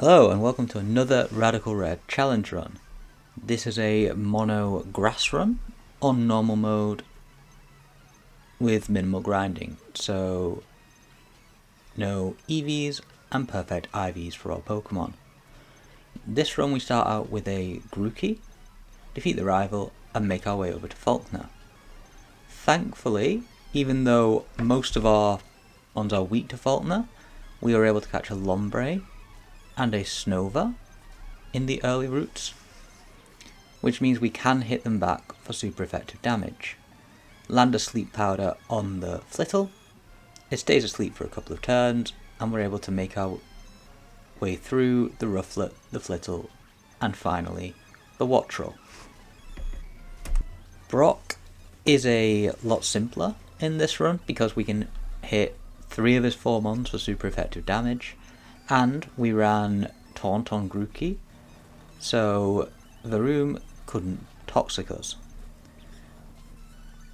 Hello and welcome to another Radical Red challenge run. This is a mono grass run on normal mode with minimal grinding, so no EVs and perfect IVs for all Pokemon. This run we start out with a Grookey, defeat the rival and make our way over to Falkner. Thankfully, even though most of our ones are weak to Falkner, we were able to catch a Lombre and a Snova in the early routes, which means we can hit them back for super effective damage. Land a sleep powder on the Flittle, it stays asleep for a couple of turns, and we're able to make our way through the Rufflet, the Flittle, and finally the Wattrel. Brock is a lot simpler in this run because we can hit 3 of his 4 mons for super effective damage, and we ran Taunt on Grookey, so Varoom couldn't Toxic us.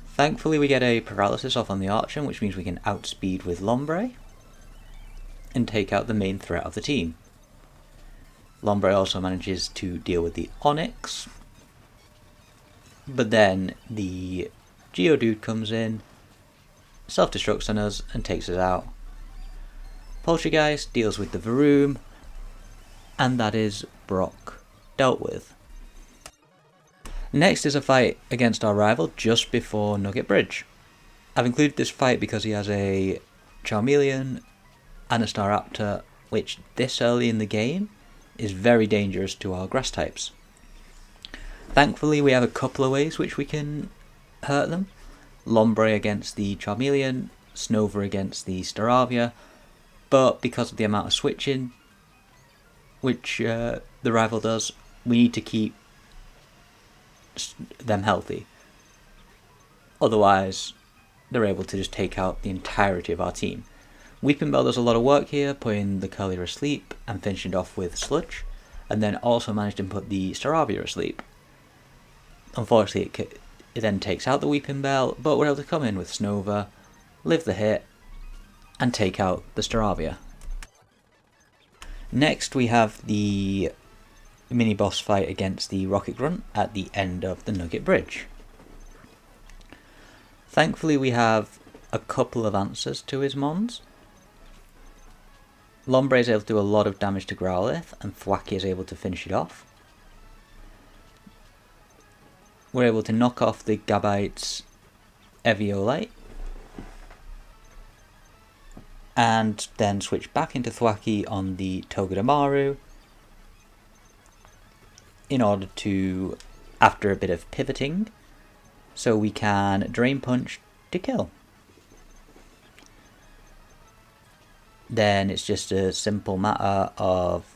Thankfully we get a Paralysis off on the Archon, which means we can outspeed with Lombre and take out the main threat of the team. Lombre also manages to deal with the Onix, but then the Geodude comes in, self-destructs on us and takes us out. Poltergeist deals with the Varoom, and that is Brock dealt with. Next is a fight against our rival just before Nugget Bridge. I've included this fight because he has a Charmeleon and a Staraptor, which this early in the game is very dangerous to our grass types. Thankfully we have a couple of ways which we can hurt them. Lombre against the Charmeleon, Snova against the Staravia, but because of the amount of switching which the rival does, we need to keep them healthy. Otherwise, they're able to just take out the entirety of our team. Weeping Bell does a lot of work here, putting the Curlier asleep and finishing it off with Sludge, and then also managed to put the Staravia asleep. Unfortunately, it then takes out the Weeping Bell, but we're able to come in with Snova, live the hit, and take out the Staravia. Next we have the mini boss fight against the Rocket Grunt at the end of the Nugget Bridge. Thankfully we have a couple of answers to his mons. Lombre is able to do a lot of damage to Growlithe, and Thwackey is able to finish it off. We're able to knock off the Gabite's Eviolite, and then switch back into Thwackey on the Togedemaru in order to, after a bit of pivoting, so we can Drain Punch to kill. Then it's just a simple matter of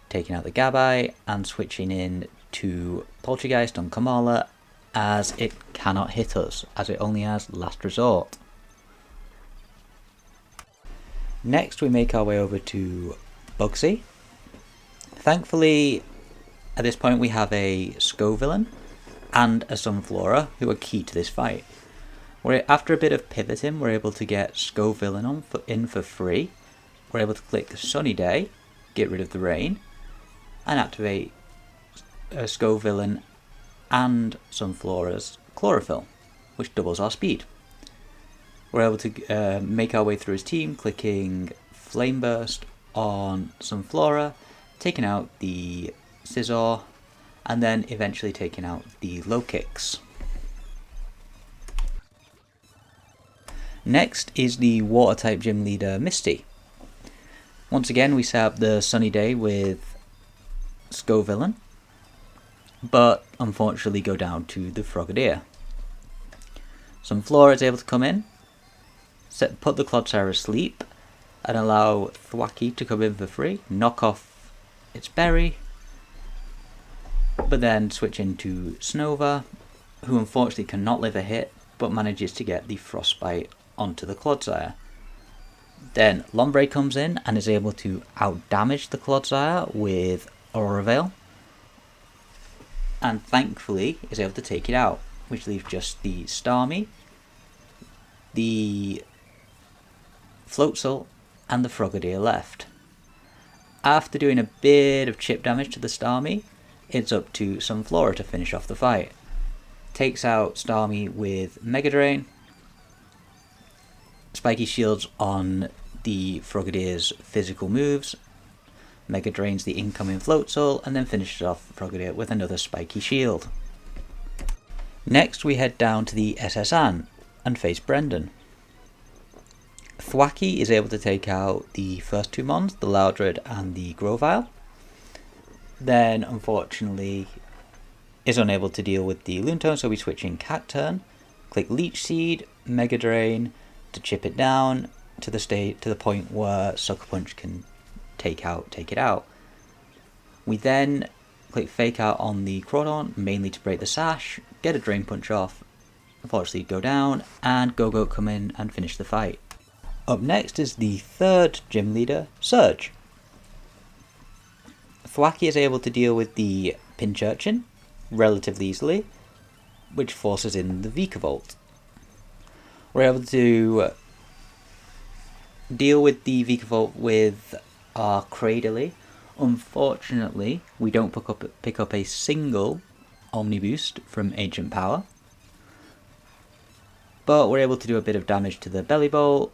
taking out the Gabite and switching in to Poltergeist on Kamala, as it cannot hit us, as it only has Last Resort. Next we make our way over to Bugsy. Thankfully at this point we have a Scovillain and a Sunflora who are key to this fight. After a bit of pivoting we're able to get Scovillain in for free. We're able to click Sunny Day, get rid of the rain, and activate Scovillain and Sunflora's Chlorophyll, which doubles our speed. We're able to make our way through his team, clicking Flame Burst on Sunflora, taking out the Scizor, and then eventually taking out the Low Kicks. Next is the Water-type gym leader Misty. Once again we set up the Sunny Day with Scovillain, but unfortunately go down to the Frogadier. Sunflora is able to come in, put the Clodsire asleep, and allow Thwackey to come in for free, knock off its berry, but then switch into Snova, who unfortunately cannot live a hit, but manages to get the Frostbite onto the Clodsire. Then Lombre comes in and is able to outdamage the Clodsire with Aurora Veil, and thankfully is able to take it out, which leaves just the Starmie, the Floatzel, and the Frogadier left. After doing a bit of chip damage to the Starmie, it's up to Sunflora to finish off the fight. Takes out Starmie with Mega Drain, spiky shields on the Froggedier's physical moves, Mega Drains the incoming Floatzel, and then finishes off Froggedier with another spiky shield. Next we head down to the SS Anne and face Brendan. Thwacky is able to take out the first two mons, the Loudred and the Grovyle. Then, unfortunately, is unable to deal with the Lunatone, so we switch in Cacturn, click Leech Seed, Mega Drain to chip it down to the point where Sucker Punch can take it out. We then click Fake Out on the Crawdon, mainly to break the sash, get a Drain Punch off, unfortunately go down, and Go-Go come in and finish the fight. Up next is the third gym leader, Surge. Thwacky is able to deal with the Pinchurchin relatively easily, which forces in the Vikavolt. We're able to deal with the Vikavolt with our Cradily. Unfortunately, we don't pick up a single Omni Boost from Ancient Power, but we're able to do a bit of damage to the Belly Bolt,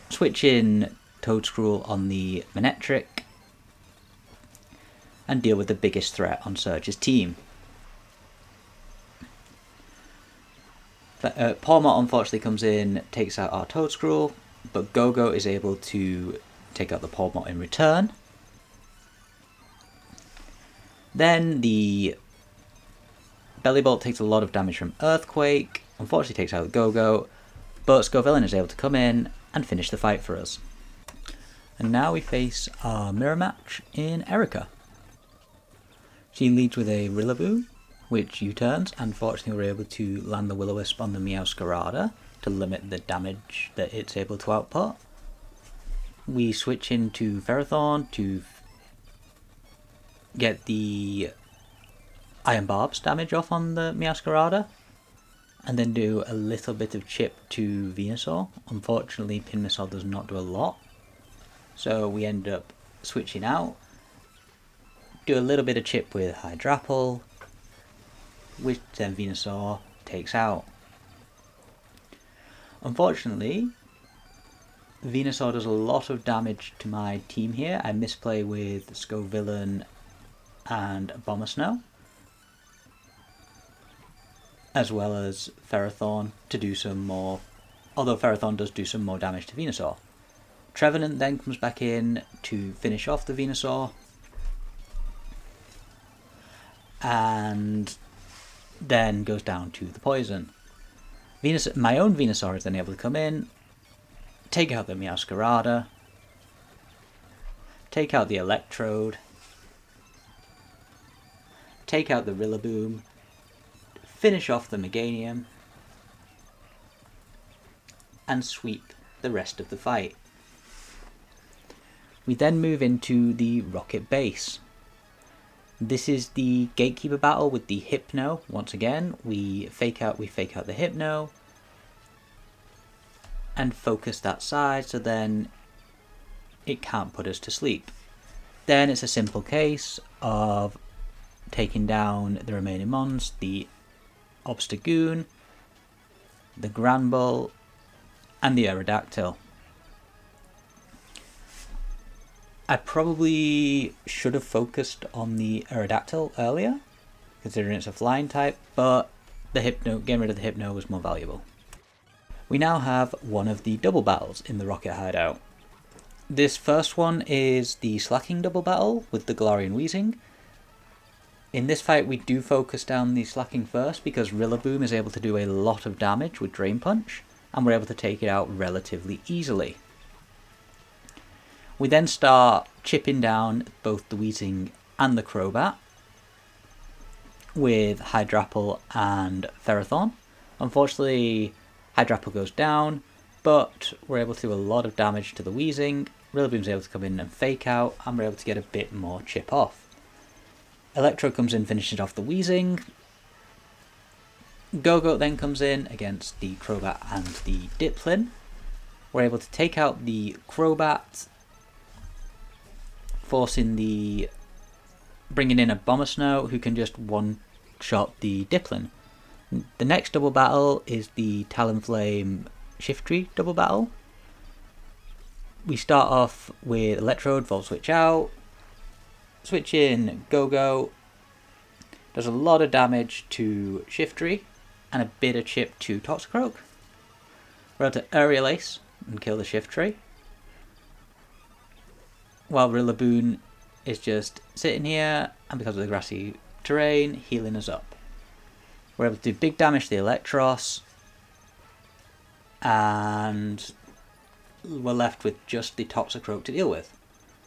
switch in Toadscruel on the Manectric, and deal with the biggest threat on Surge's team. Pawmot unfortunately comes in, takes out our Toadscruel, but Go-Go is able to take out the Pawmot in return. Then the Bellybolt takes a lot of damage from Earthquake, unfortunately takes out the Go-Go, but Scovillain is able to come in and finish the fight for us. And now we face our mirror match in Erica. She leads with a Rillaboom, which U-turns, and fortunately we're able to land the Will-O-Wisp on the Meowscarada to limit the damage that it's able to output. We switch into Ferrothorn to get the Iron Barb's damage off on the Meowscarada, and then do a little bit of chip to Venusaur. Unfortunately, Pinmissile does not do a lot, so we end up switching out. Do a little bit of chip with Hydrapple, which then Venusaur takes out. Unfortunately, Venusaur does a lot of damage to my team here. I misplay with Scovillain and Abomasnow, as well as Ferrothorn to do some more, although Ferrothorn does do some more damage to Venusaur. Trevenant then comes back in to finish off the Venusaur, and then goes down to the poison. My own Venusaur is then able to come in, take out the Meowscarada, take out the Electrode, take out the Rillaboom, finish off the Meganium, and sweep the rest of the fight. We then move into the Rocket Base. This is the Gatekeeper battle with the Hypno. Once again, we fake out the Hypno and focus that side, so then it can't put us to sleep. Then it's a simple case of taking down the remaining mons, the Obstagoon, the Granbull, and the Aerodactyl. I probably should have focused on the Aerodactyl earlier, considering it's a flying type, but getting rid of the Hypno was more valuable. We now have one of the double battles in the Rocket Hideout. This first one is the Slacking double battle with the Galarian Weezing. In this fight we do focus down the Slacking first because Rillaboom is able to do a lot of damage with Drain Punch, and we're able to take it out relatively easily. We then start chipping down both the Weezing and the Crobat with Hydrapple and Ferrothorn. Unfortunately, Hydrapple goes down, but we're able to do a lot of damage to the Weezing. Rillaboom's able to come in and fake out, and we're able to get a bit more chip off. Electro comes in, finishes off the Weezing. Go-Go then comes in against the Crobat and the Diplin. We're able to take out the Crobat, bringing in a Bomber Snow who can just one-shot the Diplin. The next double battle is the Talonflame Shiftry double battle. We start off with Electrode, Volt Switch out, switch in Go-Go, does a lot of damage to Shiftry and a bit of chip to Toxicroak. We're able to Aerial Ace and kill the Shiftry, while Rillaboon is just sitting here, and because of the grassy terrain, healing us up. We're able to do big damage to the Electros, and we're left with just the Toxicroak to deal with.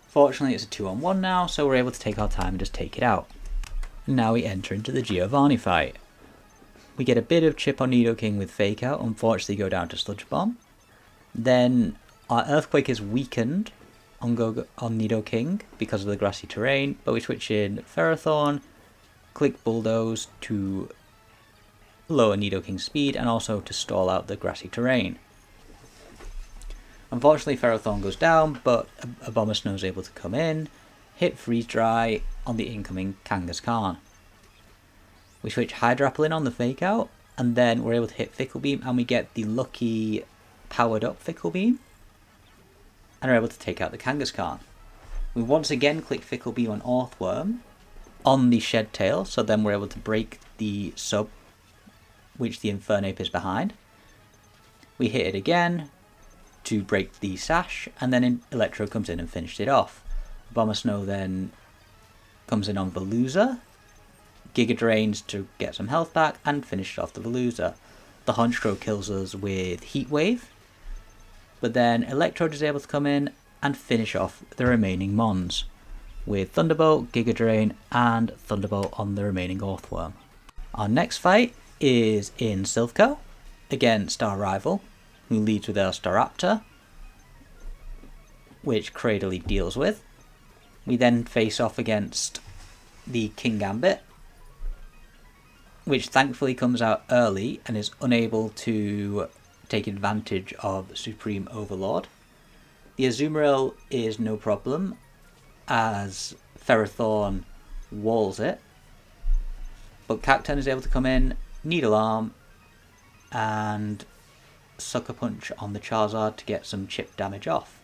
Fortunately, it's a 2-on-1 now, so we're able to take our time and just take it out. Now we enter into the Giovanni fight. We get a bit of chip on Nidoking with Fake Out, unfortunately go down to Sludge Bomb. Then our Earthquake is weakened on Nidoking because of the grassy terrain, but we switch in Ferrothorn, click Bulldoze to lower Nidoking's speed and also to stall out the grassy terrain. Unfortunately, Ferrothorn goes down, but a Bomber Snow is able to come in, hit Freeze Dry on the incoming Kangaskhan. We switch Hydrapple in on the Fake Out, and then we're able to hit Fickle Beam, and we get the lucky powered up Fickle Beam, and are able to take out the Kangaskhan. We once again click Fickle Beam on Orthworm on the Shed Tail, so then we're able to break the sub, which the Infernape is behind. We hit it again to break the Sash, and then Electro comes in and finished it off. Bomber Snow then comes in on Veluza, Giga Drains to get some health back, and finished off the Veluza. The Honchkrow kills us with Heat Wave, but then Electrode is able to come in and finish off the remaining Mons with Thunderbolt, Giga Drain, and Thunderbolt on the remaining Orthworm. Our next fight is in Silphco against our rival, who leads with our Staraptor, which Cradily deals with. We then face off against the Kingambit, which thankfully comes out early and is unable to take advantage of Supreme Overlord. The Azumarill is no problem, as Ferrothorn walls it, but Cacturne is able to come in, Needle Arm, and Sucker Punch on the Charizard to get some chip damage off.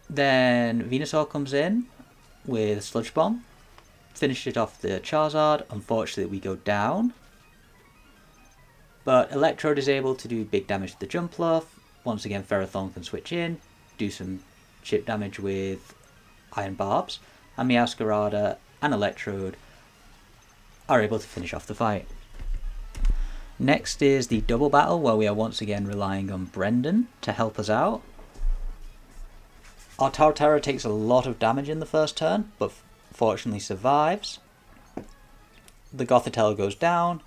Then Venusaur comes in with Sludge Bomb, finished it off the Charizard. Unfortunately, we go down, but Electrode is able to do big damage to the Jumpluff. Once again, Ferrothorn can switch in, do some chip damage with Iron Barbs, and Meowscarada and Electrode are able to finish off the fight. Next is the double battle, where we are once again relying on Brendan to help us out. Our Torterra takes a lot of damage in the first turn, but fortunately survives. The Gothitelle goes down.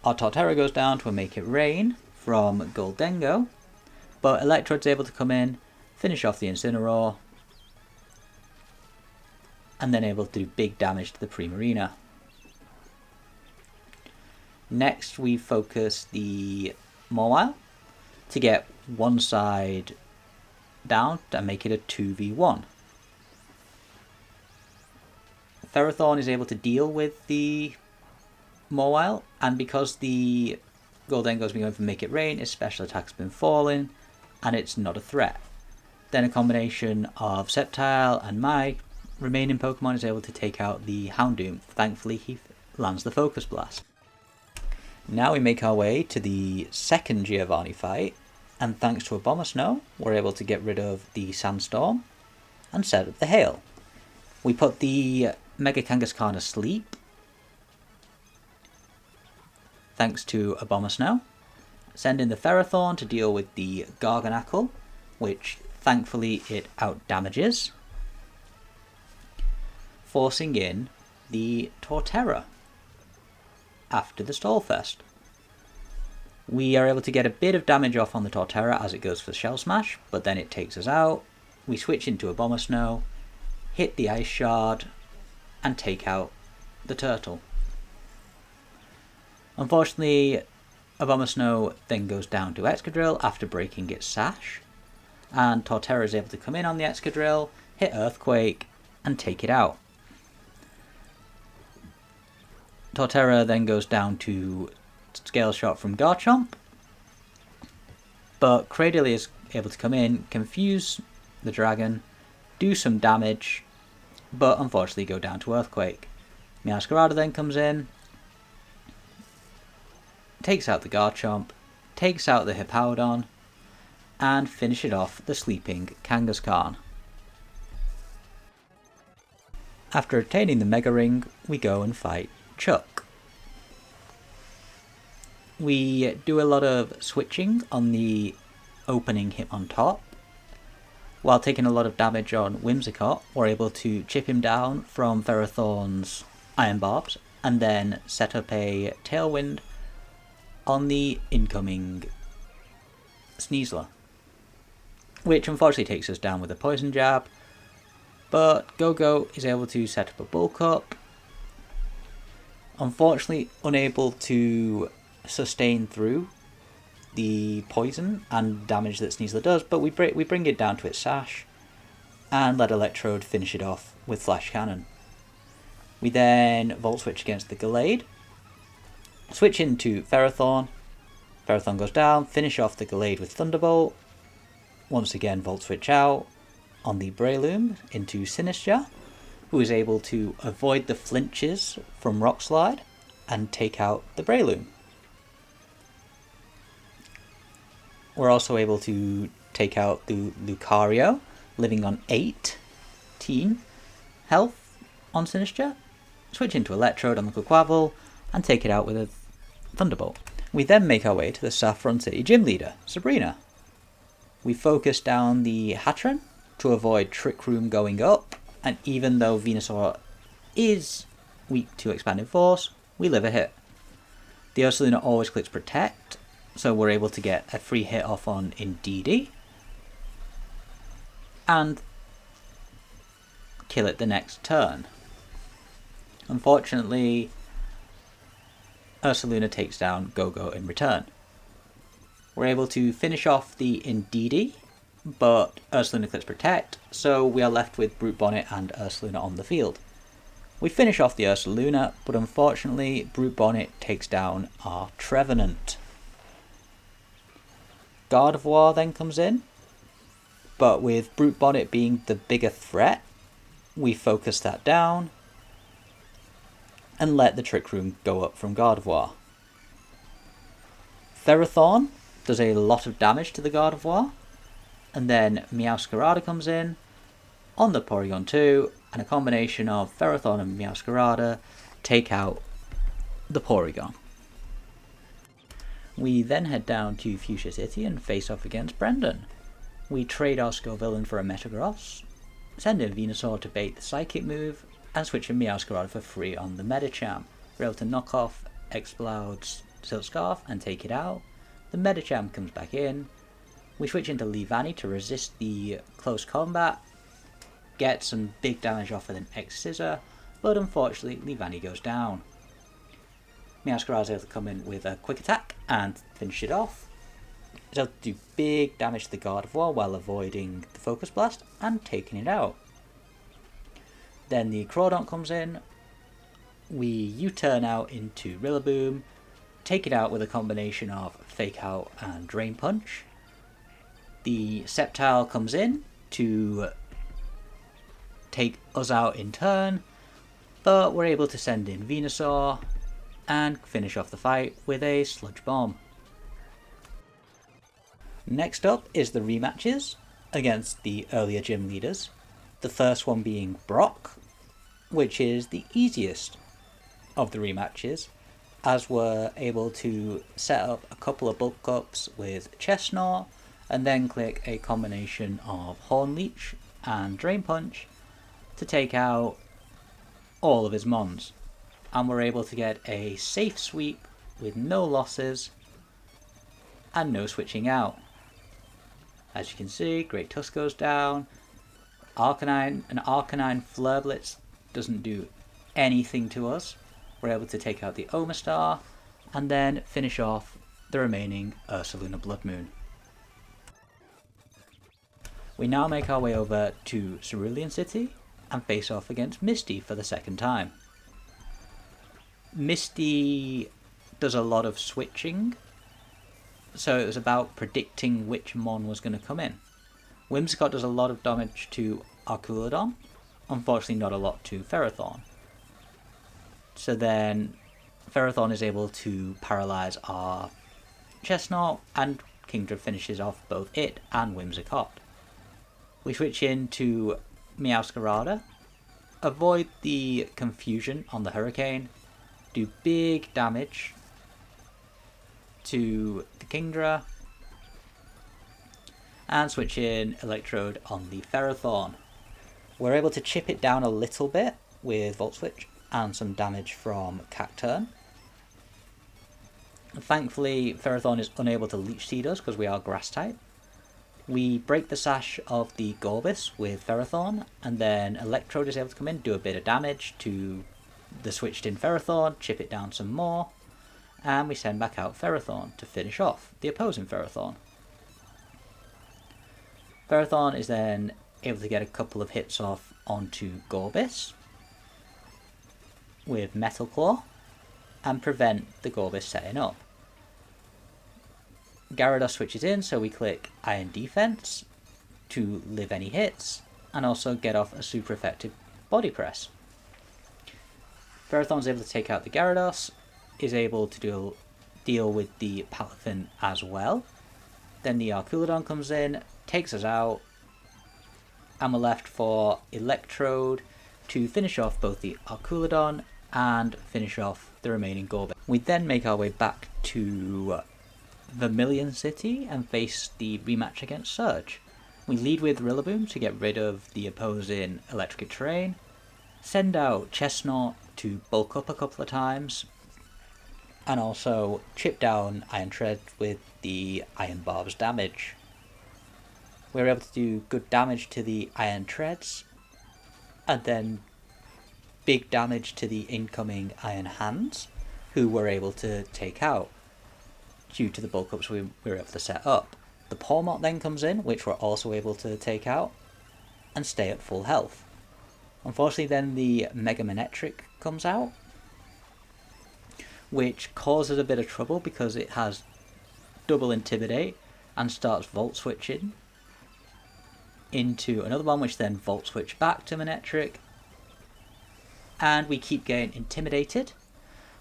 Our Torterra goes down to a Make It Rain from Goldengo, but Electrode's able to come in, finish off the Incineroar, and then able to do big damage to the Primarina. Next we focus the Mawile to get one side down and make it a 2v1. Ferrothorn is able to deal with the Mawile, and because the Goldengo's been going for Make It Rain, its special attack's been falling, and it's not a threat. Then a combination of Sceptile and my remaining Pokemon is able to take out the Houndoom. Thankfully, he lands the Focus Blast. Now we make our way to the second Giovanni fight, and thanks to a Bomber Snow, we're able to get rid of the Sandstorm and set up the Hail. We put the Mega Kangaskhan asleep, thanks to a Bomber Snow. Send in the Ferrothorn to deal with the Garganacl, which thankfully it out-damages, forcing in the Torterra after the Stallfest. We are able to get a bit of damage off on the Torterra as it goes for Shell Smash, but then it takes us out. We switch into a Bomber Snow, hit the Ice Shard, and take out the Turtle. Unfortunately, Abomasnow then goes down to Excadrill after breaking its sash, and Torterra is able to come in on the Excadrill, hit Earthquake, and take it out. Torterra then goes down to Scale Shot from Garchomp, but Cradily is able to come in, confuse the dragon, do some damage, but unfortunately go down to Earthquake. Meowscarada then comes in, takes out the Garchomp, takes out the Hippowdon, and finishes off the sleeping Kangaskhan. After obtaining the Mega Ring, we go and fight Chuck. We do a lot of switching on the opening Hitmontop. While taking a lot of damage on Whimsicott, we're able to chip him down from Ferrothorn's Iron Barbs, and then set up a Tailwind on the incoming Sneasler, which unfortunately takes us down with a Poison Jab, but Go-Go is able to set up a Bulk Up, unfortunately unable to sustain through the poison and damage that Sneasler does, but we bring it down to its sash and let Electrode finish it off with Flash Cannon. We then Volt Switch against the Gallade, switch into Ferrothorn, Ferrothorn goes down, finish off the Gallade with Thunderbolt, once again Volt Switch out on the Breloom into Sinistcha, who is able to avoid the flinches from Rock Slide and take out the Breloom. We're also able to take out the Lucario, living on 18 health on Sinistcha, switch into Electrode on the Quaquaval, and take it out with a Thunderbolt. We then make our way to the Saffron City Gym Leader, Sabrina. We focus down the Hatteran to avoid Trick Room going up, and even though Venusaur is weak to Expanded Force, we live a hit. The Ursaluna always clicks Protect, so we're able to get a free hit off on Indeedee, and kill it the next turn. Unfortunately, Ursaluna takes down Go-Go in return. We're able to finish off the Indeedee, but Ursaluna clicks Protect, so we are left with Brute Bonnet and Ursaluna on the field. We finish off the Ursaluna, but unfortunately Brute Bonnet takes down our Trevenant. Gardevoir then comes in, but with Brute Bonnet being the bigger threat, we focus that down and let the Trick Room go up from Gardevoir. Ferrothorn does a lot of damage to the Gardevoir, and then Meowscarada comes in on the Porygon 2, and a combination of Ferrothorn and Meowscarada take out the Porygon. We then head down to Fuchsia City and face off against Brendan. We trade our Scovillain for a Metagross, send in Venusaur to bait the Psychic move, and switch in Meowscarada for free on the Medicham. We're able to knock off Exploud's Silk Scarf and take it out. The Medicham comes back in. We switch into Leavanny to resist the close combat, get some big damage off with an X-Scissor, but unfortunately Leavanny goes down. Meowscarada is able to come in with a Quick Attack and finish it off. It's able to do big damage to the Gardevoir while avoiding the Focus Blast and taking it out. Then the Crawdaunt comes in, we U-turn out into Rillaboom, take it out with a combination of Fake Out and Drain Punch. The Sceptile comes in to take us out in turn, but we're able to send in Venusaur and finish off the fight with a Sludge Bomb. Next up is the rematches against the earlier gym leaders. The first one being Brock, which is the easiest of the rematches, as we're able to set up a couple of bulk ups with Chestnut and then click a combination of Horn Leech and Drain Punch to take out all of his mons. And we're able to get a safe sweep with no losses and no switching out. As you can see, Great Tusk goes down. An Arcanine Flare Blitz doesn't do anything to us. We're able to take out the Omastar and then finish off the remaining Ursaluna Blood Moon. We now make our way over to Cerulean City and face off against Misty for the second time. Misty does a lot of switching, so it was about predicting which mon was going to come in. Whimsicott does a lot of damage to Arculodon, unfortunately not a lot to Ferrothorn. So then Ferrothorn is able to paralyze our Chestnut, and Kingdra finishes off both it and Whimsicott. We switch into Meowscarada, avoid the confusion on the Hurricane, do big damage to the Kingdra, and switch in Electrode on the Ferrothorn. We're able to chip it down a little bit with Volt Switch and some damage from Cacturn. Thankfully, Ferrothorn is unable to Leech Seed us because we are Grass type. We break the sash of the Gorbis with Ferrothorn, and then Electrode is able to come in, do a bit of damage to the switched in Ferrothorn, chip it down some more, and we send back out Ferrothorn to finish off the opposing Ferrothorn. Ferrothorn is then able to get a couple of hits off onto Gorbis with Metal Claw and prevent the Gorbis setting up. Gyarados switches in, so we click Iron Defense to live any hits and also get off a super effective Body Press. Ferrothorn is able to take out the Gyarados, is able to deal with the Palafin as well. Then the Arculodon comes in, takes us out, and we're left for Electrode to finish off both the Arculodon and finish off the remaining Gorbis. We then make our way back to Vermilion City and face the rematch against Surge. We lead with Rillaboom to get rid of the opposing electric terrain, send out Chestnut to bulk up a couple of times, and also chip down Iron Tread with the Iron Barb's damage. We were able to do good damage to the Iron Treads, and then big damage to the incoming Iron Hands, who we're able to take out due to the bulk ups we were able to set up. The Pawmot then comes in, which we're also able to take out and stay at full health. Unfortunately then the Mega Manectric comes out, which causes a bit of trouble because it has double Intimidate and starts Volt Switching into another one, which then Volt Switch back to Manectric, and we keep getting intimidated.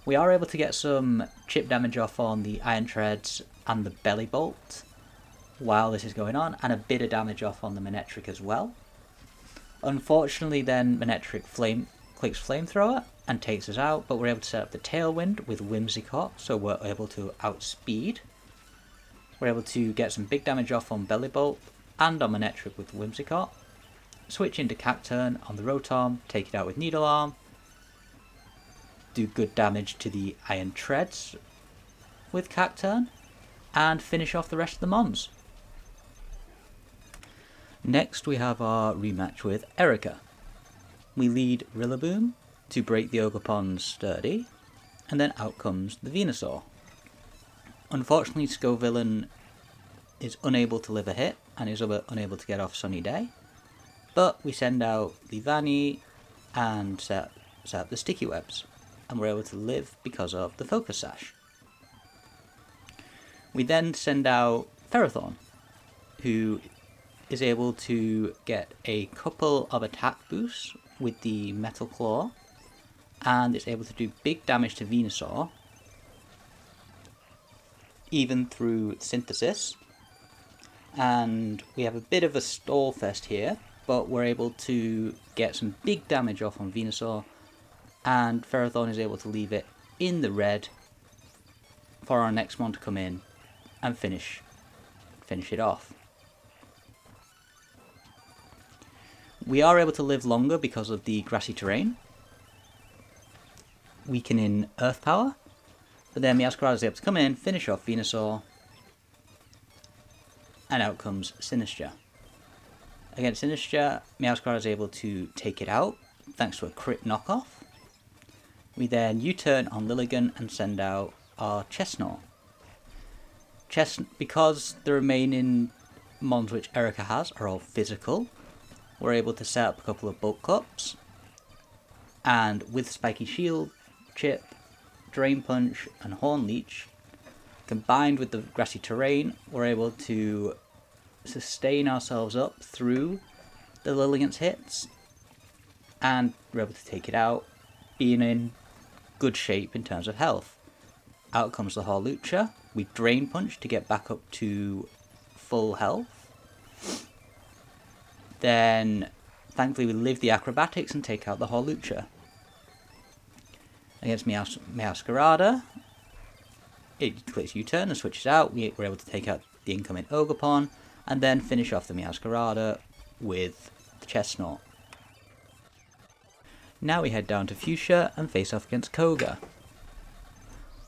We are able to get some chip damage off on the Iron Treads and the Belly Bolt while this is going on, and a bit of damage off on the Manectric as well. Unfortunately then Manectric clicks Flamethrower and takes us out, but we're able to set up the Tailwind with Whimsicott, so we're able to outspeed. We're able to get some big damage off on Belly Bolt and on Manectric with Whimsicott. Switch into Cacturn on the Rotom, take it out with Needle Arm, do good damage to the Iron Treads with Cacturn, and finish off the rest of the Mons. Next we have our rematch with Erica. We lead Rillaboom to break the Ogerpon's Sturdy, and then out comes the Venusaur. Unfortunately Scovillain is unable to live a hit and is unable to get off Sunny Day, but we send out Leavanny and set up the Sticky Webs, and we're able to live because of the Focus Sash. We then send out Ferrothorn, who is able to get a couple of attack boosts with the Metal Claw, and it's able to do big damage to Venusaur, even through Synthesis. And we have a bit of a stall fest here, but we're able to get some big damage off on Venusaur, and Ferrothorn is able to leave it in the red for our next one to come in and finish it off. We are able to live longer because of the grassy terrain, weakening Earth Power, but then Meowscarada is able to come in, finish off Venusaur, and out comes Sinistcha. Against Sinistcha, Meowscarada is able to take it out thanks to a crit knockoff. We then U-turn on Lilligant and send out our Chestnut. Because the remaining mons which Erica has are all physical, we're able to set up a couple of bulk cups, and with Spiky Shield, Chip, Drain Punch and Horn Leech, combined with the grassy terrain, we're able to sustain ourselves up through the Lilligant's hits, and we're able to take it out, being in good shape in terms of health. Out comes the Horlucha. We Drain Punch to get back up to full health. Then, thankfully, we live the Acrobatics and take out the Horlucha. Against Meowscarada, it clicks U-turn and switches out. We're able to take out the incoming Ogerpon, and then finish off the Meowscarada with the Chestnut. Now we head down to Fuchsia and face off against Koga.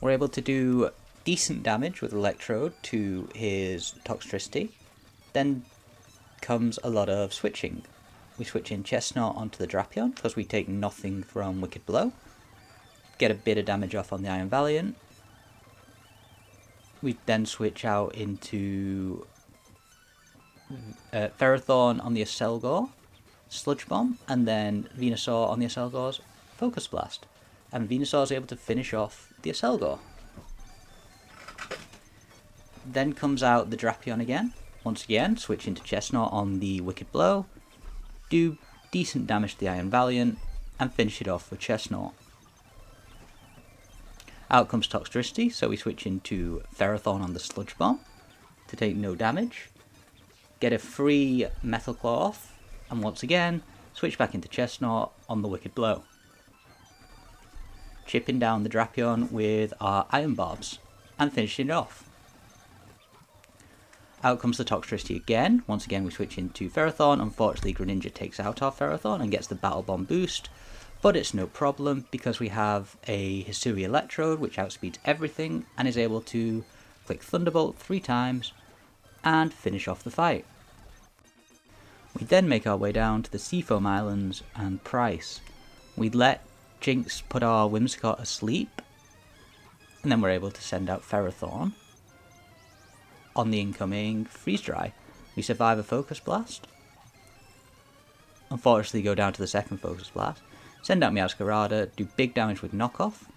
We're able to do decent damage with Electrode to his Toxtricity. Then comes a lot of switching. We switch in Chestnut onto the Drapion because we take nothing from Wicked Blow. Get a bit of damage off on the Iron Valiant. We then switch out into Ferrothorn on the Aselgor, Sludge Bomb, and then Venusaur on the Aselgor's Focus Blast. And Venusaur is able to finish off the Aselgor. Then comes out the Drapion again. Once again, switch into Chestnut on the Wicked Blow, do decent damage to the Iron Valiant, and finish it off with Chestnut. Out comes Toxtricity, so we switch into Ferrothorn on the Sludge Bomb to take no damage. Get a free Metal Claw off, and once again, switch back into Chestnut on the Wicked Blow. Chipping down the Drapion with our Iron Barbs, and finishing it off. Out comes the Toxtricity again. Once again, we switch into Ferrothorn. Unfortunately, Greninja takes out our Ferrothorn and gets the Battle Bomb boost, but it's no problem because we have a Hisui Electrode which outspeeds everything and is able to click Thunderbolt 3 times and finish off the fight. We then make our way down to the Seafoam Islands and Price. We let Jinx put our Whimsicott asleep, and then we're able to send out Ferrothorn. On the incoming Freeze Dry, we survive a Focus Blast. Unfortunately, go down to the second Focus Blast, send out Meowscarada, do big damage with Knockoff,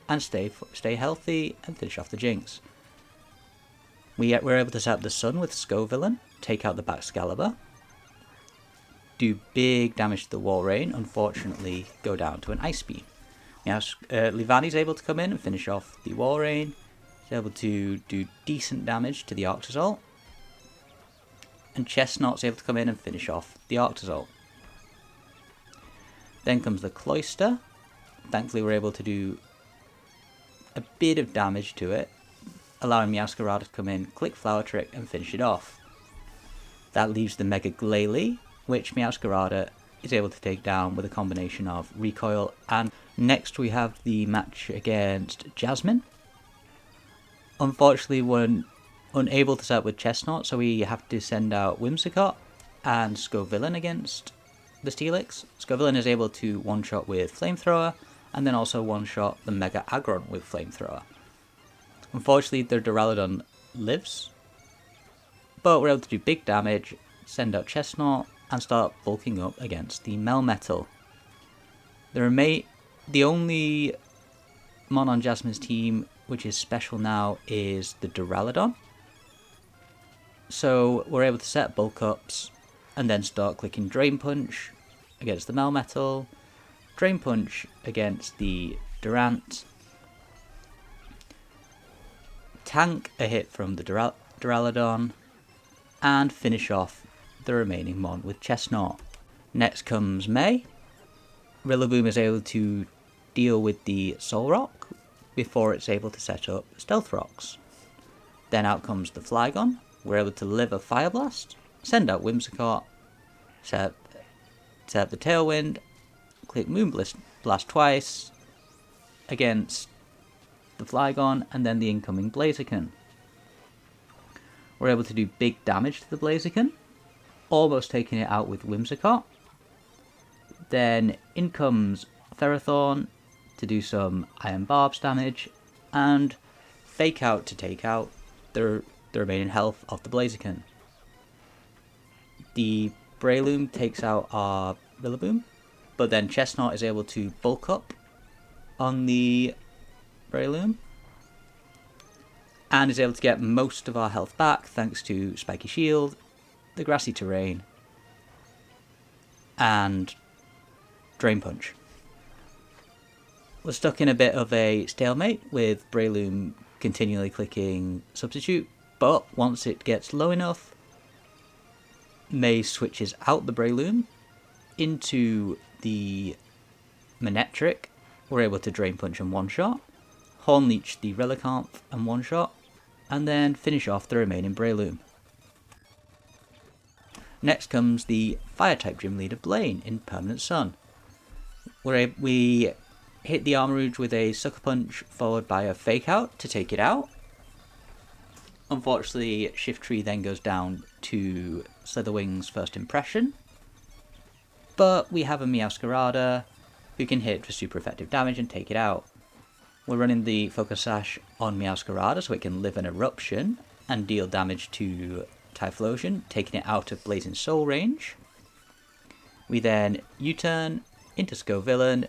and stay healthy and finish off the Jinx. We're able to set up the Sun with Scovillain, take out the Baxcalibur, do big damage to the Walrein, unfortunately go down to an Ice Beam. Livani's able to come in and finish off the Walrein. He's able to do decent damage to the Octazole. And Chestnut's able to come in and finish off the Octazole. Then comes the Cloyster. Thankfully we're able to do a bit of damage to it, allowing Meowscarada to come in, click Flower Trick and finish it off. That leaves the Mega Glalie, which Meowscarada is able to take down with a combination of Recoil. And next we have the match against Jasmine. Unfortunately, we're unable to set up with Chestnut, so we have to send out Whimsicott and Scovillain against the Steelix. Scovillain is able to one-shot with Flamethrower, and then also one-shot the Mega Aggron with Flamethrower. Unfortunately, their Duraludon lives, but we're able to do big damage, send out Chestnut, and start bulking up against the Melmetal. The only mon on Jasmine's team which is special now is the Duraludon. So we're able to set bulk ups and then start clicking Drain Punch against the Melmetal, Drain Punch against the Durant, tank a hit from the Duraludon, and finish off the remaining mon with Chestnut. Next comes May. Rillaboom is able to deal with the Soul Rock before it's able to set up Stealth Rocks. Then out comes the Flygon. We're able to live a Fire Blast, send out Whimsicott, set up the Tailwind, click Moon Blast twice against the Flygon, and then the incoming Blaziken. We're able to do big damage to the Blaziken, almost taking it out with Whimsicott. Then in comes Ferrothorn to do some Iron Barbs damage, and Fake Out to take out the remaining health of the Blaziken. The Breloom takes out our Rillaboom, but then Chestnut is able to bulk up on the Breloom and is able to get most of our health back thanks to Spiky Shield, the Grassy Terrain, and Drain Punch. We're stuck in a bit of a stalemate with Breloom continually clicking Substitute, but once it gets low enough, May switches out the Breloom into the Manectric. We're able to Drain Punch and one-shot, Horn Leech the Relicanth and one-shot, and then finish off the remaining Breloom. Next comes the Fire-type Gym Leader Blaine in Permanent Sun. We hit the Armarouge with a Sucker Punch followed by a Fake Out to take it out. Unfortunately, Shiftry then goes down to Slitherwing's First Impression, but we have a Meowscarada who can hit for super effective damage and take it out. We're running the Focus Sash on Meowscarada so it can live an Eruption and deal damage to Typhlosion, taking it out of Blazing Soul range. We then U-turn into Scovillain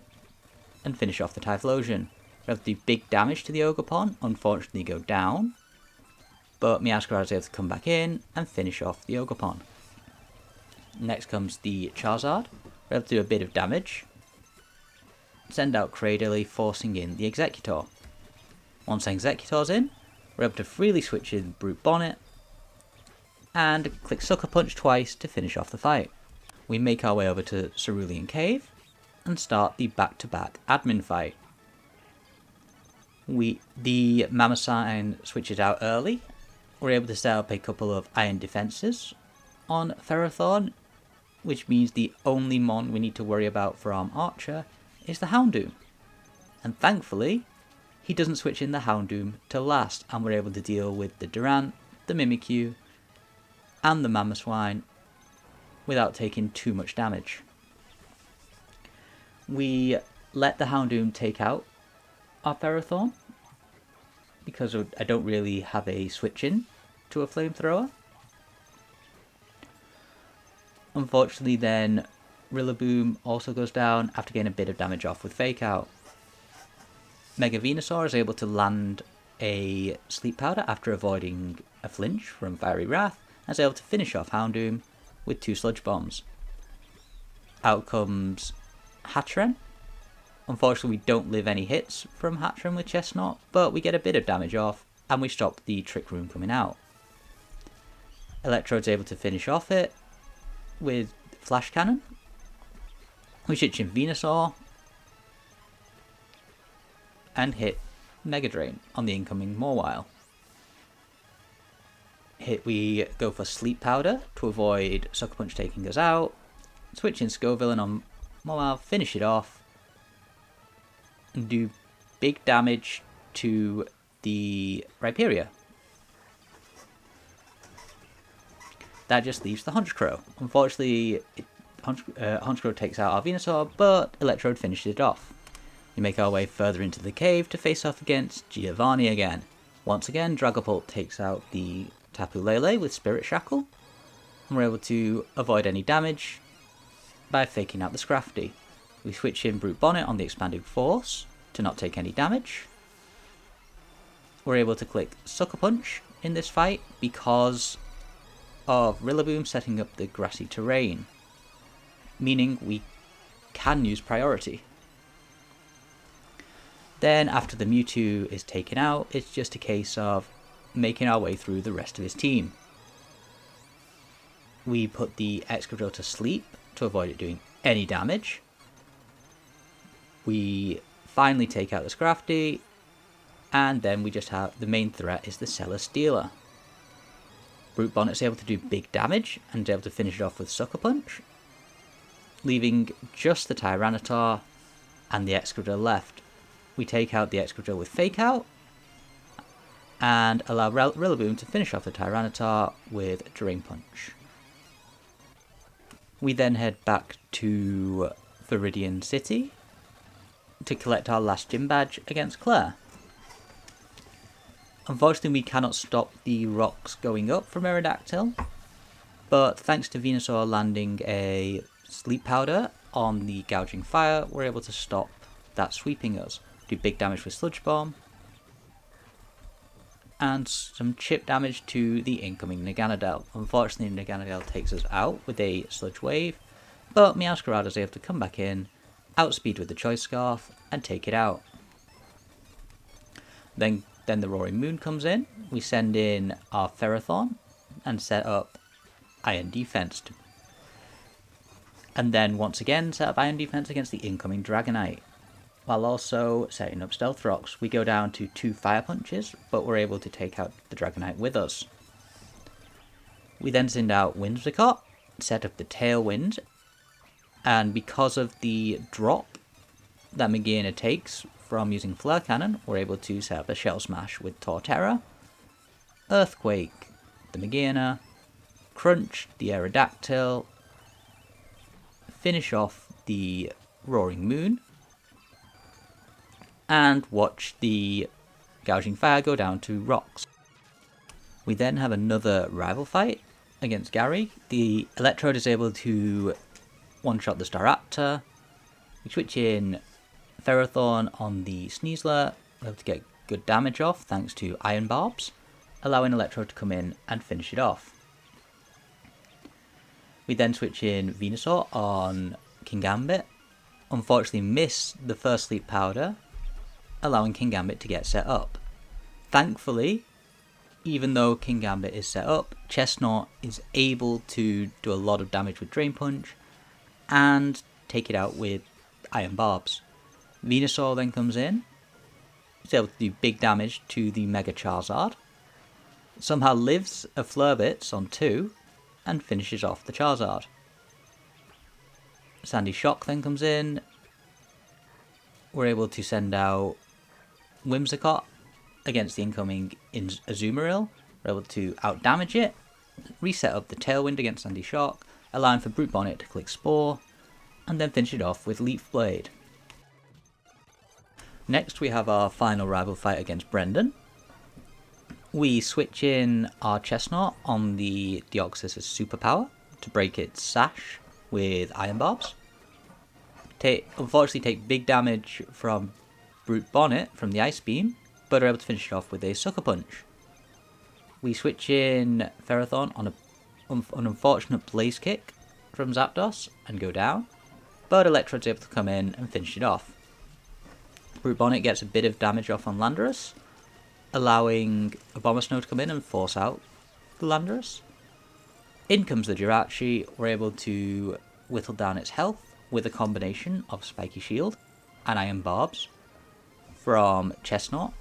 and finish off the Typhlosion. We have to do big damage to the Ogerpon, unfortunately go down, but Meowscarada is able to come back in and finish off the Ogerpon. Next comes the Charizard. We're able to do a bit of damage, send out Cradily, forcing in the Executor. Once Executor's in, we're able to freely switch in Brute Bonnet and click Sucker Punch twice to finish off the fight. We make our way over to Cerulean Cave and start the back-to-back admin fight. The Mamosine switches out early. We're able to set up a couple of Iron Defences on Ferrothorn, which means the only mon we need to worry about for our Archer is the Houndoom. And thankfully, he doesn't switch in the Houndoom to last, and we're able to deal with the Durant, the Mimikyu, and the Mamoswine without taking too much damage. We let the Houndoom take out our Ferrothorn because I don't really have a switch in to a Flamethrower. Unfortunately then, Rillaboom also goes down after getting a bit of damage off with Fake Out. Mega Venusaur is able to land a Sleep Powder after avoiding a flinch from Fiery Wrath, and is able to finish off Houndoom with 2 Sludge Bombs. Out comes Hattrem. Unfortunately, we don't live any hits from Hattrem with Chestnut, but we get a bit of damage off, and we stop the Trick Room coming out. Electrode's able to finish off it with Flash Cannon. We switch in Venusaur and hit Mega Drain on the incoming Mawile. We go for Sleep Powder to avoid Sucker Punch taking us out. Switch in Scovillain on Mawile, finish it off, and do big damage to the Rhyperior. That just leaves the Honchkrow. Unfortunately, Honchkrow takes out our Venusaur, but Electrode finishes it off. We make our way further into the cave to face off against Giovanni again. Once again, Dragapult takes out the Tapu Lele with Spirit Shackle, and we're able to avoid any damage by faking out the Scrafty. We switch in Brute Bonnet on the Expanding Force to not take any damage. We're able to click Sucker Punch in this fight because of Rillaboom setting up the Grassy Terrain, meaning we can use priority. Then after the Mewtwo is taken out, it's just a case of making our way through the rest of his team. We put the Excadrill to sleep to avoid it doing any damage. We finally take out the Scrafty, and then we just have the main threat is the Celesteela. Brute Bonnet's able to do big damage and is able to finish it off with Sucker Punch, leaving just the Tyranitar and the Excadrill left. We take out the Excadrill with Fake Out and allow Rillaboom to finish off the Tyranitar with Drain Punch. We then head back to Viridian City to collect our last gym badge against Claire. Unfortunately, we cannot stop the rocks going up from Aerodactyl, but thanks to Venusaur landing a sleep powder on the gouging fire, we're able to stop that sweeping us. Do big damage with Sludge Bomb, and some chip damage to the incoming Naganadel. Unfortunately, Naganadel takes us out with a Sludge Wave, but Meowscarada is able to come back in, outspeed with the Choice Scarf, and take it out. Then the Roaring Moon comes in, we send in our Ferrothorn, and set up Iron Defense. And then once again set up Iron Defense against the incoming Dragonite. While also setting up Stealth Rocks, we go down to 2 Fire Punches, but we're able to take out the Dragonite with us. We then send out Whimsicott, set up the Tailwind, and because of the drop that Magearna takes from using Flare Cannon, we're able to set up a Shell Smash with Torterra, Earthquake, the Magearna, Crunch, the Aerodactyl, finish off the Roaring Moon, and watch the Gouging Fire go down to rocks. We then have another rival fight against Gary. The Electrode is able to one-shot the Staraptor. We switch in Ferrothorn on the Sneasler, we're able to get good damage off thanks to Iron Barbs, allowing Electrode to come in and finish it off. We then switch in Venusaur on Kingambit, unfortunately miss the first Sleep Powder, allowing Kingambit to get set up. Thankfully, even though Kingambit is set up, Chestnut is able to do a lot of damage with Drain Punch and take it out with Iron Barbs. Venusaur then comes in, is able to do big damage to the Mega Charizard, somehow lives a Flurbits on 2, and finishes off the Charizard. Sandy Shock then comes in, we're able to send out Whimsicott against the incoming Azumarill, we're able to outdamage it, reset up the Tailwind against Sandy Shock, allowing for Brute Bonnet to click Spore, and then finish it off with Leaf Blade. Next we have our final rival fight against Brendan. We switch in our Chestnut on the Deoxys' Superpower to break its Sash with Iron Barbs. Unfortunately take big damage from Brute Bonnet from the Ice Beam, but are able to finish it off with a Sucker Punch. We switch in Ferrothorn on an unfortunate Blaze Kick from Zapdos and go down, but Electrode's able to come in and finish it off. Brute Bonnet gets a bit of damage off on Landorus, allowing Abomasnow to come in and force out the Landorus. In comes the Jirachi, we're able to whittle down its health with a combination of Spiky Shield and Iron Barbs from Chestnut.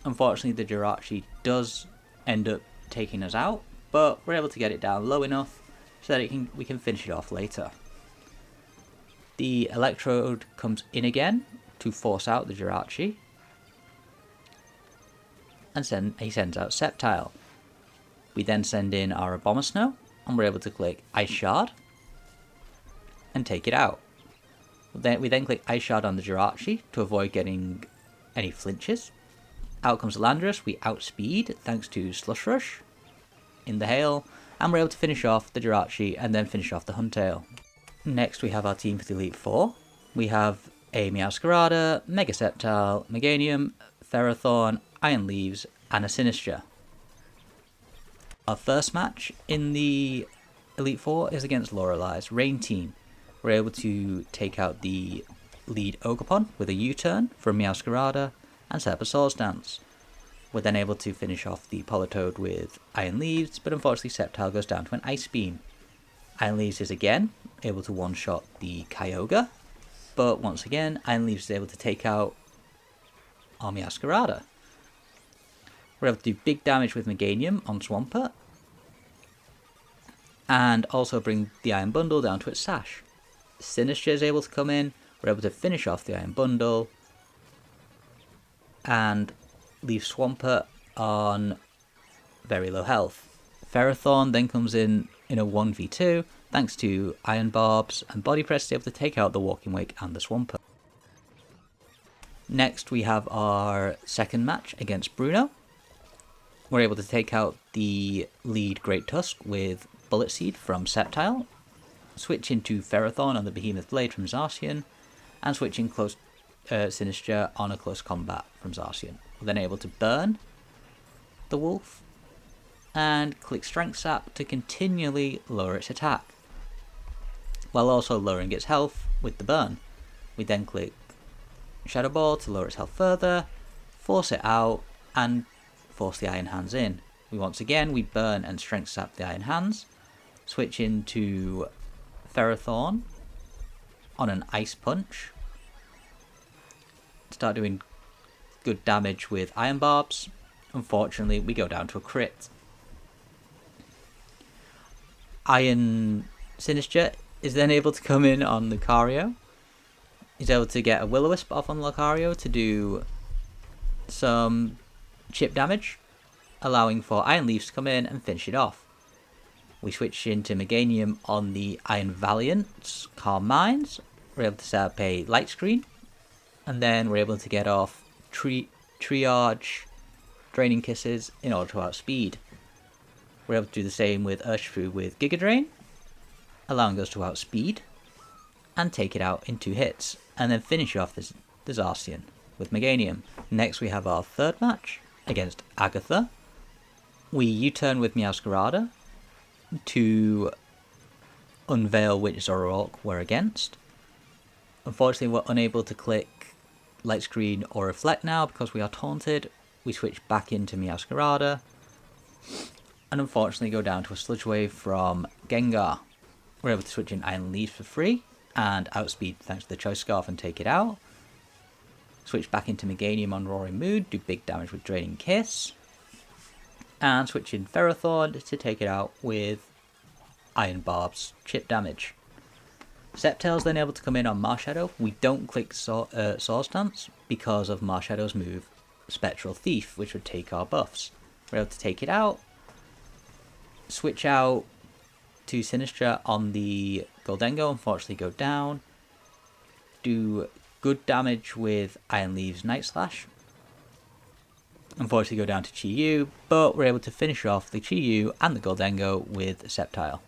Unfortunately, the Jirachi does end up taking us out, but we're able to get it down low enough so that we can finish it off later. The Electrode comes in again to force out the Jirachi, and he sends out Sceptile. We then send in our Abomasnow, and we're able to click Ice Shard and take it out. We then click Ice Shard on the Jirachi to avoid getting any flinches. Out comes Landorus, we outspeed thanks to Slush Rush in the hail, and we're able to finish off the Jirachi and then finish off the Huntail. Next we have our team for the Elite Four. We have a Meowscarada, Mega Sceptile, Meganium, Ferrothorn, Iron Leaves, and a Sinistcha. Our first match in the Elite Four is against Lorelai's Rain Team. We're able to take out the lead Ogerpon with a U-turn from Meowscarada and set up a Swords Dance. We're then able to finish off the Politoed with Iron Leaves, but unfortunately Sceptile goes down to an Ice Beam. Iron Leaves is again able to one-shot the Kyogre, but once again Iron Leaves is able to take out our Meowscarada. We're able to do big damage with Meganium on Swampert, and also bring the Iron Bundle down to its Sash. Sinistcha is able to come in, we're able to finish off the Iron Bundle, and leave Swampert on very low health. Ferrothorn then comes in a 1v2, thanks to Iron Barbs, and Body Press is able to take out the Walking Wake and the Swampert. Next we have our second match against Bruno. We're able to take out the lead Great Tusk with Bullet Seed from Sceptile, switch into Ferrothorn on the Behemoth Blade from Zacian, and switching close Sinistra on a close combat from Zacian. We're then able to burn the wolf and click Strength Sap to continually lower its attack, while also lowering its health with the burn. We then click Shadow Ball to lower its health further, force it out, and force the Iron Hands in. Once again, we burn and Strength Sap the Iron Hands, switch into Ferrothorn on an Ice Punch, start doing good damage with Iron Barbs. Unfortunately, we go down to a crit. Iron Sinister is then able to come in on Lucario. He's able to get a Will-O-Wisp off on Lucario to do some chip damage, allowing for Iron Leaves to come in and finish it off. We switch into Meganium on the Iron Valiant's Calm Minds. We're able to set up a Light Screen, and then we're able to get off Triage, Draining Kisses in order to outspeed. We're able to do the same with Urshifu with Giga Drain, allowing us to outspeed and take it out in 2 hits, and then finish off the Zacian with Meganium. Next we have our third match against Agatha. We U-turn with Meowscarada to unveil which Zoroark we're against. Unfortunately, we're unable to click Light Screen or Reflect now because we are taunted. We switch back into Meowscarada, and unfortunately go down to a Sludge Wave from Gengar. We're able to switch in Iron Leaves for free, and outspeed thanks to the Choice Scarf and take it out. Switch back into Meganium on Roaring Mood, do big damage with Draining Kiss, and switch in Ferrothorn to take it out with Iron Barb's chip damage. Sceptile's then able to come in on Marshadow. We don't click Swords Dance because of Marshadow's move Spectral Thief, which would take our buffs. We're able to take it out, switch out to Sinistra on the Goldengo, unfortunately go down, do good damage with Iron Leaves Night Slash, unfortunately go down to Chi-Yu, but we're able to finish off the Chi-Yu and the Goldengo with Sceptile.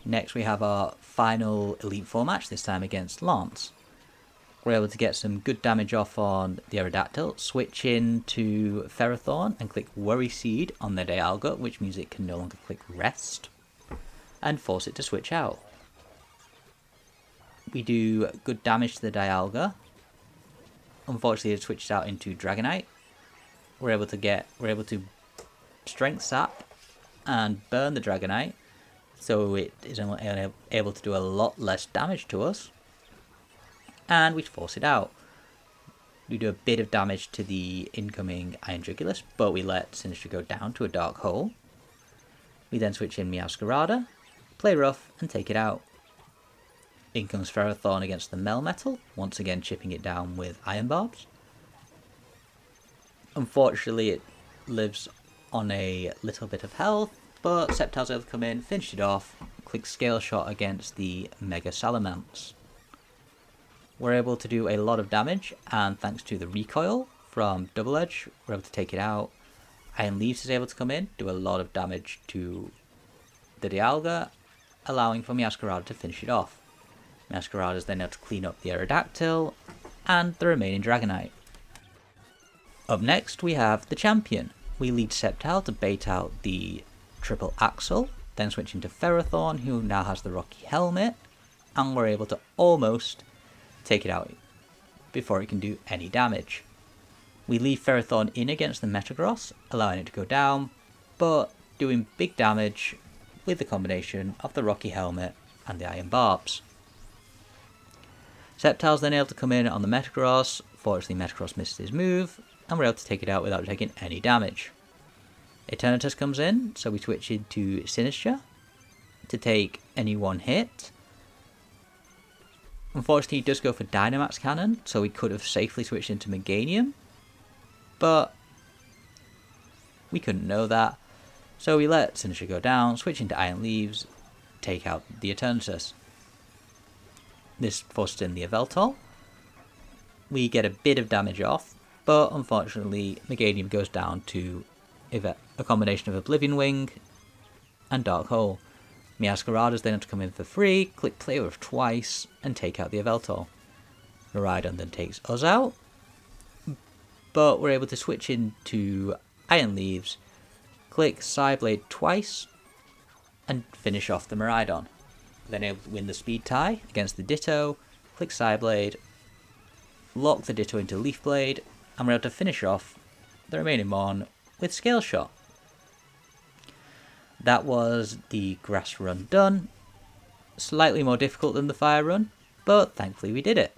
Next we have our final Elite Four match, this time against Lance. We're able to get some good damage off on the Aerodactyl, switch in to Ferrothorn and click Worry Seed on the Dialga, which means it can no longer click Rest, and force it to switch out. We do good damage to the Dialga. Unfortunately it switches out into Dragonite. We're able to Strength Sap and burn the Dragonite, so it is able to do a lot less damage to us. And we force it out. We do a bit of damage to the incoming Iron Jugulus, but we let Sinistra go down to a Dark Hole. We then switch in Meowscarada, play rough, and take it out. In comes Ferrothorn against the Melmetal, once again chipping it down with Iron Barbs. Unfortunately it lives on a little bit of health, but Sceptile's able to come in, finish it off, click Scale Shot against the Mega Salamence. We're able to do a lot of damage, and thanks to the recoil from Double Edge, we're able to take it out. Iron Leaves is able to come in, do a lot of damage to the Dialga, allowing for Meowscarada to finish it off. Meowscarada is then able to clean up the Aerodactyl and the remaining Dragonite. Up next we have the champion. We lead Sceptile to bait out the Triple Axle, then switch into Ferrothorn, who now has the Rocky Helmet, and we're able to almost take it out before it can do any damage. We leave Ferrothorn in against the Metagross, allowing it to go down, but doing big damage with the combination of the Rocky Helmet and the Iron Barbs. Sceptile's then able to come in on the Metagross. Fortunately Metagross misses his move, and we're able to take it out without taking any damage. Eternatus comes in, so we switch into Sinistra to take any one hit. Unfortunately, he does go for Dynamax Cannon, so we could have safely switched into Meganium, but we couldn't know that, so we let Sinistra go down, switch into Iron Leaves, take out the Eternatus. This forces in the Yveltal. We get a bit of damage off, but unfortunately Meganium goes down to a combination of Oblivion Wing and Dark Hole. Miascaradas then have to come in for free, click Play Rough twice, and take out the Yveltal. Miraidon then takes us out, but we're able to switch into Iron Leaves, click Psyblade twice, and finish off the Miraidon. Then able to win the speed tie against the Ditto, click Psyblade, lock the Ditto into Leaf Blade, and we're able to finish off the remaining Mon with Scale Shot. That was the grass run done. Slightly more difficult than the fire run, but thankfully we did it.